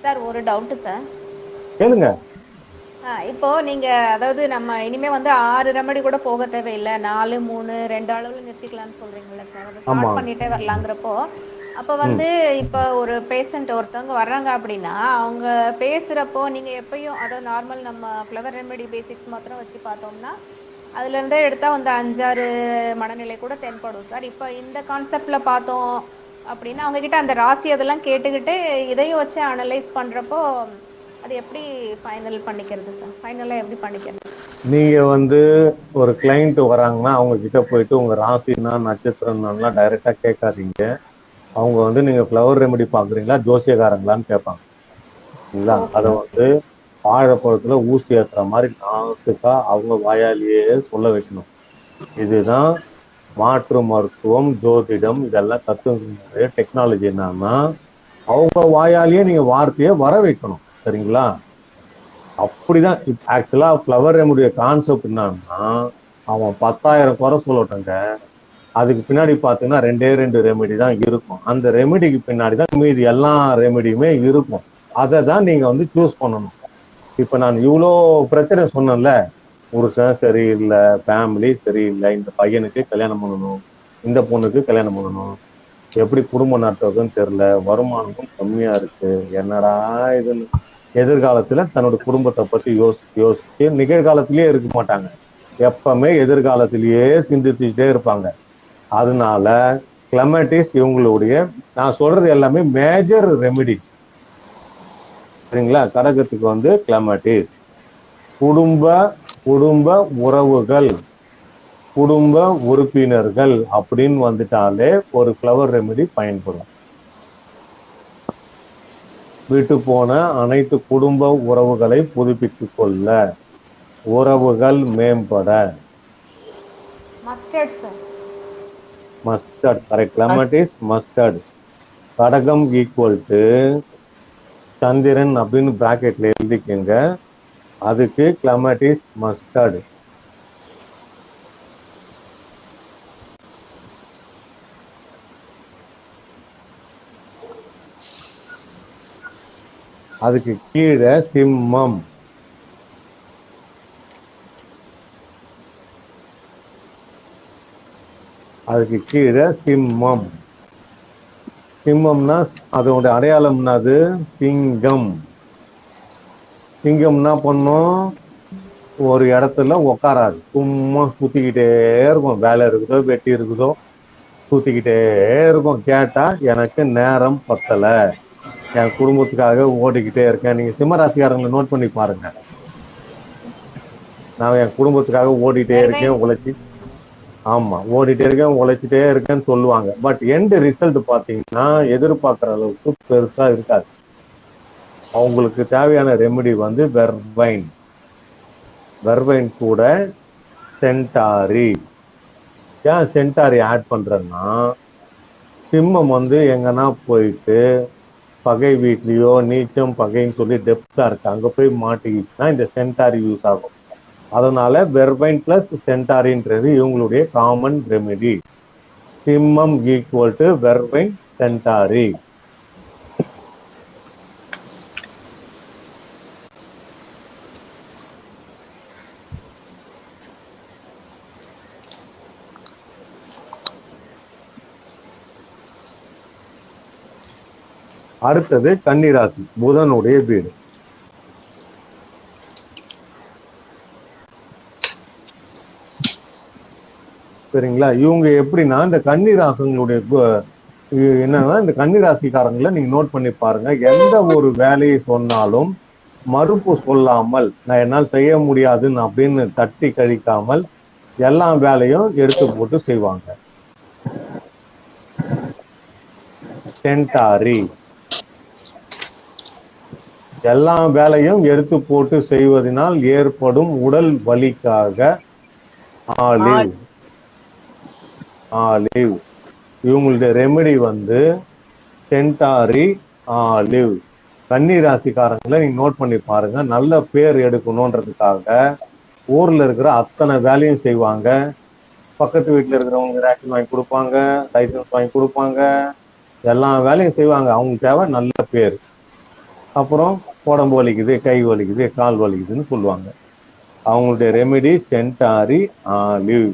Sir ஒரு doubt sir. கேளுங்க. இப்போ நீங்க அதாவது நம்ம இனிமே வந்து 6 ரெமடி கூட போக தேவையில்லை, 4, 3, 2 அளவுல நிறுத்திக்கலாம்னு சொல்றீங்கல்ல சார், அதை ஆமா. ஸ்டார்ட் பண்ணிட்டே வரலாங்கிறப்போ அப்போ வந்து இப்போ ஒரு பேஷண்ட் ஒருத்தவங்க வர்றாங்க அப்படின்னா அவங்க பேசுறப்போ நீங்க எப்பயும் அதாவது நார்மல் நம்ம ஃப்ளவர் ரெமெடி பேசிக்ஸ் மாத்திரம் வச்சு பார்த்தோம்னா அதுல இருந்தே எடுத்தா வந்து 5-6 மனநிலை கூட தென்படும் சார். இப்போ இந்த கான்செப்ட்ல பார்த்தோம் அப்படின்னா அவங்க கிட்ட அந்த ராசி அதெல்லாம் கேட்டுக்கிட்டு இதையும் வச்சு அனலைஸ் பண்றப்போ அது எப்படி ஃபைனல் பண்ணிக்கிறது சார்? ஃபைனலா எப்படி பண்ணிக்கிறது? நீங்க வந்து ஒரு கிளைண்ட் வராங்கன்னா அவங்க கிட்ட போயிட்டு உங்க ராசினா நட்சத்திரம்லாம் டைரக்டா கேட்காதீங்க. அவங்க வந்து நீங்க ஃப்ளவர் ரெமெடி பாக்குறீங்களா ஜோசியக்காரங்களான்னு கேட்பாங்க. சரிங்களா? அதை வந்து வாழைப்பழத்துல ஊசி ஏற்றுற மாதிரி நாசுக்கா அவங்க வாயாலேயே சொல்ல வைக்கணும். இதுதான் மாற்று மருத்துவம், ஜோதிடம், இதெல்லாம் கத்துக்கிற டெக்னாலஜி. என்னன்னா அவங்க வாயாலேயே நீங்க வார்த்தையை வர வைக்கணும். சரிங்களா? அப்படிதான் ஆக்சுவலா ஃப்ளவர் ரெமடியோட கான்செப்ட் என்னன்னா அவன் 10,000 குறை சொல்லட்டங்க, அதுக்கு பின்னாடி பார்த்தீங்கன்னா 2 ரெமெடி தான் இருக்கும். அந்த ரெமெடிக்கு பின்னாடி தான் மீதி எல்லா ரெமெடியுமே இருக்கும். அதை தான் நீங்க வந்து சூஸ் பண்ணணும். இப்ப நான் இவ்வளோ பிரச்சனை சொன்னேன்ல, புருஷன் சரியில்லை, ஃபேமிலி சரியில்லை, இந்த பையனுக்கு கல்யாணம் பண்ணணும், இந்த பொண்ணுக்கு கல்யாணம் பண்ணணும், எப்படி குடும்பம் நடத்துறதுன்னு தெரியல, வருமானமும் கம்மியா இருக்கு, என்னடா இதுன்னு எதிர்காலத்துல தன்னோட குடும்பத்தை பத்தி யோசிச்சு நிகழ்காலத்திலேயே இருக்க மாட்டாங்க, எப்பவுமே எதிர்காலத்திலேயே சிந்திச்சுட்டே இருப்பாங்க. அதனால கிளமட்டிஸ் இவங்களுடைய நான் சொல்றது எல்லாமே மேஜர் ரெமிடிஸ். சரிங்களா? கடகத்துக்கு வந்து கிளமட்டிஸ், குடும்ப உறவுகள், குடும்ப உறுப்பினர்கள் அப்படின்னு வந்துட்டாலே ஒரு ஃப்ளவர் ரெமெடி பயன்படும். விட்டு போன அனைத்து குடும்ப உறவுகளை புதுப்பித்துக் கொள்ள, உறவுகள் மேம்பட. Mustard correct. Clematis mustard. கடகம் ஈக்குவல் டு சந்திரன் அப்படின்னு பிராக்கெட்ல எழுதிக்கங்க. அதுக்கு கிளமட்டிஸ் மஸ்டர்ட். அதுக்கு கீழே சிம்மம். அதுக்கு கீழே சிம்மம். சிம்மம்னா அதோட அடையாளம் என்னது? சிங்கம். சிங்கம் என்ன பண்ணும்? ஒரு இடத்துல உக்காராது, சும்மா சுத்திக்கிட்டே இருக்கும். வேலை இருக்குதோ வெட்டி இருக்குதோ சுத்திக்கிட்டே இருக்கும். கேட்டா எனக்கு நேரம் பத்தல, என் குடும்பத்துக்காக ஓடிக்கிட்டே இருக்கேன். நீங்க சிம்ம ராசிக்காரங்களை நோட் பண்ணி பாருங்க. நான் என் குடும்பத்துக்காக ஓடிட்டே இருக்கேன், உழைச்சி உழைச்சிட்டே இருக்கேன்னு சொல்லுவாங்க. பட் எண்ட் ரிசல்ட் பாத்தீங்கன்னா எதிர்பார்க்குற அளவுக்கு பெருசா இருக்காது. அவங்களுக்கு தேவையான ரெமெடி வந்து வெர்பைன். வெர்பைன் கூட சென்டாரி. ஏன் சென்டாரி ஆட் பண்றேன்னா, சிம்மம் வந்து எங்கன்னா போயிட்டு பகை வீட்லயோ நீச்சம் பகைன்னு சொல்லி டெப்தா இருக்கு, அங்க போய் மாட்டிக்கிச்சுன்னா இந்த சென்டாரி யூஸ் ஆகும். அதனால வெர்பைன் பிளஸ் சென்டாரின்றது இவங்களுடைய காமன் ரெமெடி. சிம்மம் ஈக்குவல் டு வெர்பைன் சென்டாரி. அடுத்தது கன்னிராசி, புதனுடைய வீடு. சரிங்களா? இவங்க எப்படின்னா இந்த கன்னிராசிகளுடைய என்னன்னா, இந்த கன்னிராசிக்காரங்களை நீங்க நோட் பண்ணி பாருங்க. எந்த ஒரு வேலையை சொன்னாலும் மறுப்பு சொல்லாமல், நான் என்னால் செய்ய முடியாதுன்னு அப்படின்னு தட்டி கழிக்காமல் எல்லா வேலையும் எடுத்து போட்டு செய்வாங்க. சென்டாரி. எல்லா வேலையும் எடுத்து போட்டு செய்வதனால் ஏற்படும் உடல் வலிக்காக ஆலிவ். ஆலிவ். இவங்களுடைய ரெமெடி வந்து சென்டாரி ஆலிவ். கன்னி ராசிக்காரங்களை நீங்க நோட் பண்ணி பாருங்க. நல்ல பேர் எடுக்கணும்ன்றதுக்காக ஊர்ல இருக்கிற அத்தனை வேலையும் செய்வாங்க. பக்கத்து வீட்டுல இருக்கிறவங்க ரேஷன் வாங்கி கொடுப்பாங்க, லைசன்ஸ் வாங்கி கொடுப்பாங்க, எல்லா வேலையும் செய்வாங்க. அவங்களுக்கு தேவை நல்ல பேர். அப்புறம் உடம்பு வலிக்குது, கை வலிக்குது, கால் வலிக்குதுன்னு சொல்லுவாங்க. அவங்களுடைய ரெமெடி சென்டாரி ஆலிவ்.